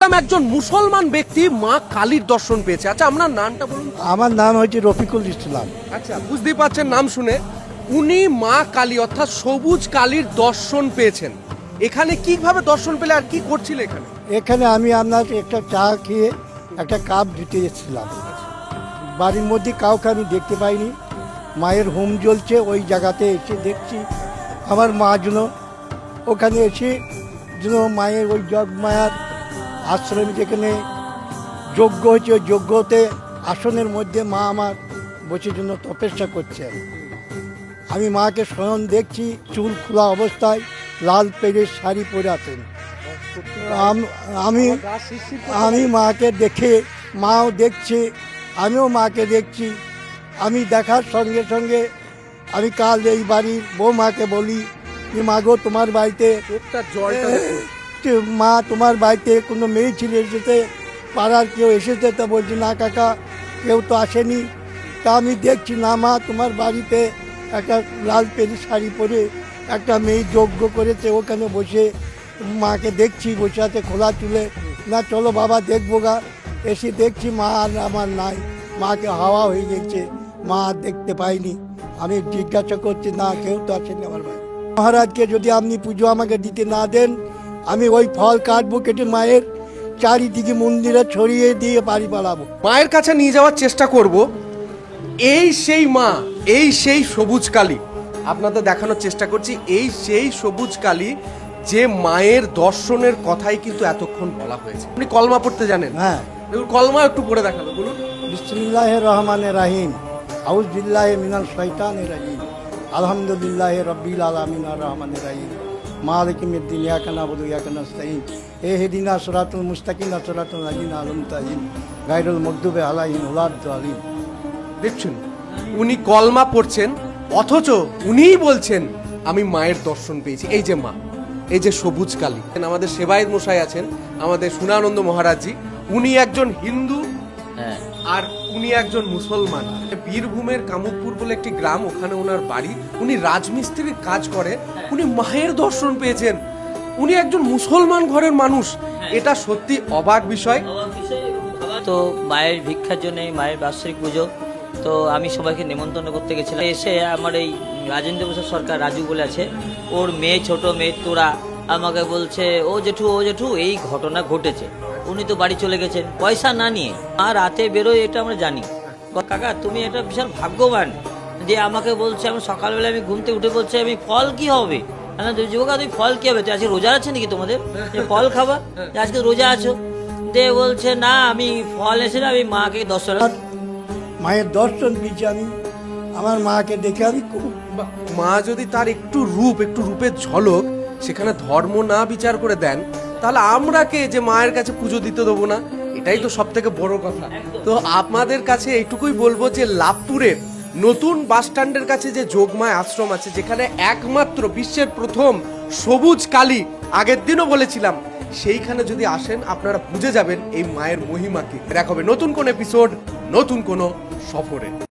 শুনলাম একজন মুসলমান ব্যক্তি মা কালীর দর্শন পেয়েছে। আচ্ছা, আপনার নামটা বলুন। আমার নাম হচ্ছে রফিকুল ইসলাম। আচ্ছা, বুঝতেই পারছেন নাম শুনে, উনি মা কালী অর্থাৎ সবুজ কালীর দর্শন পেয়েছেন। এখানে কিভাবে দর্শন পেলে আর কি করছিল এখানে? এখানে আমি আপনার একটা চা খেয়ে একটা কাপ দিতে এসেছিলাম। বাড়ির মধ্যে কাউকে আমি দেখতে পাইনি। মায়ের হোম জ্বলছে, ওই জায়গাতে এসে দেখছি আমার মা যেন ওখানে এসে যেন মায়ের ওই জগমায়ার আশ্রম যেখানে যজ্ঞ হচ্ছে, ওই যজ্ঞতে আসনের মধ্যে মা আমার বসে জন্য তপস্যা করছে। আমি মাকে স্বয়ং দেখছি, চুল খোলা অবস্থায় লাল পেড়ের শাড়ি পরে আছেন। আমি মাকে দেখে, মাও দেখছে, আমিও মাকে দেখছি। আমি দেখার সঙ্গে সঙ্গে আমি কাল এই বাড়ির বৌমাকে বলি যে মা গো, তোমার বাড়িতে মা তোমার বাড়িতে কোনো মেয়ে ছিল এসেছে, পাড়ার কেউ এসেছে? তা বলছি না কাকা, কেউ তো আসেনি। তা আমি দেখছি না মা, তোমার বাড়িতে একটা লাল পেরি শাড়ি পরে একটা মেয়ে যজ্ঞ করেছে, ওখানে বসে মাকে দেখছি বসে আছে খোলা চুলে। না চলো বাবা দেখবো গা। এসে দেখছি মা আর আমার নাই, মাকে হাওয়া হয়ে গেছে, মা আর দেখতে পাইনি। আমি জিজ্ঞাসা করছি, না কেউ তো আসেনি আমার ভাই। মহারাজকে যদি আপনি পুজো আমাকে দিতে না দেন, আমি ওই ফল কাটবো, কেটে মায়ের চারিদিকে মন্দিরে ছড়িয়ে দিয়ে বাড়ি পালাবো। মায়ের কাছে নিয়ে যাওয়ার চেষ্টা করব। এই সেই মা, এই সেই সবুজ কালী, আপনাদের দেখানোর চেষ্টা করছি। এই সেই সবুজ কালী যে মায়ের দর্শনের কথাই কিন্তু এতক্ষণ বলা হয়েছে। আপনি কলমা পড়তে জানেন? হ্যাঁ, কলমা একটু পড়ে দেখাবো, বলুন। বিসমিল্লাহির রহমানির রহিম, আউযু বিল্লাহি মিনাশ শাইতানির রাজিম, আলহামদুলিল্লাহি রাব্বিল আলামিন আর রহমানির রহিম, মালিকি ইয়াউমিদ্দিন, ইয়াকা না'বুদু ওয়া ইয়াকা নাস্তাঈন, ইহদিনাস সিরাতাল মুস্তাকিম সিরাতাল লাযিনা আন'আমতা আলাইহিম গায়রুল মাগদুবি আলাইহিম ওয়ালাদ-দালিন। দেখছেন, উনি কলমা পড়ছেন, অথচ উনিই বলছেন আমি মায়ের দর্শন পেয়েছি। এই যে মা, এই যে সবুজ কালী। আমাদের সেবায়েত মশাই আছেন, আমাদের সুনানন্দ মহারাজজি, উনি একজন হিন্দু আর উনি একজন মুসলমান। বীরভূমের কামুকপুর বলে একটি গ্রাম, ওখানে ওনার বাড়ি। উনি রাজমিস্ত্রির কাজ করে, উনি মায়ের দর্শন পেয়েছেন। উনি একজন মুসলমান ঘরের মানুষ। এটা সত্যি অবাক বিষয়। তো মায়ের ভিক্ষার জন্য, মায়ের বার্ষিক পুজো, তো আমি সবাইকে নেমন্তন্ন করতে গেছিলাম। এসে আমার এই রাজেন্দ্র প্রসাদ সরকার, রাজু বলে আছে, ওর মেয়ে, ছোট মেয়ে তোরা আমাকে বলছে, ও জেঠু এই ঘটনা ঘটেছে। উনি তো বাড়ি চলে গেছেন পয়সা না নিয়ে, আর রাতে বেরোয়, এটা আমরা জানি। কাকা তুমি একটা বিশাল ভাগ্যবান যে আমাকে বলছে, আমি সকালবেলা আমি ঘুম থেকে উঠে বলছে আমি ফল কি হবে, তুমি ফল কি হবে, আজকে রোজা আছে নাকি তোমাদের, ফল খাবা, আজকে রোজা আছো? দে বলছে না, আমি ফল এসে আমি মাকে দর্শন, মায়ের দর্শন পেয়েছি আমি। আমার মাকে দেখে আমি খুব, মা যদি তার একটু রূপের ঝলক সেখানে ধর্ম না বিচার করে দেন, তাহলে আমরা কে যে মায়ের কাছে পুজো দিতে দেবো না? এটাই তো সব থেকে বড় কথা। তো আপনাদের কাছে এইটুকুই বলবো যে লাভপুরের নতুন বাস স্ট্যান্ডের কাছে যে যোগমায় আশ্রম আছে, যেখানে একমাত্র বিশ্বের প্রথম সবুজ কালী, আগের দিনও বলেছিলাম, সেইখানে যদি আসেন আপনারা বুঝে যাবেন এই মায়ের মহিমাকে। দেখা হবে নতুন কোন এপিসোড, নতুন কোন সফরে।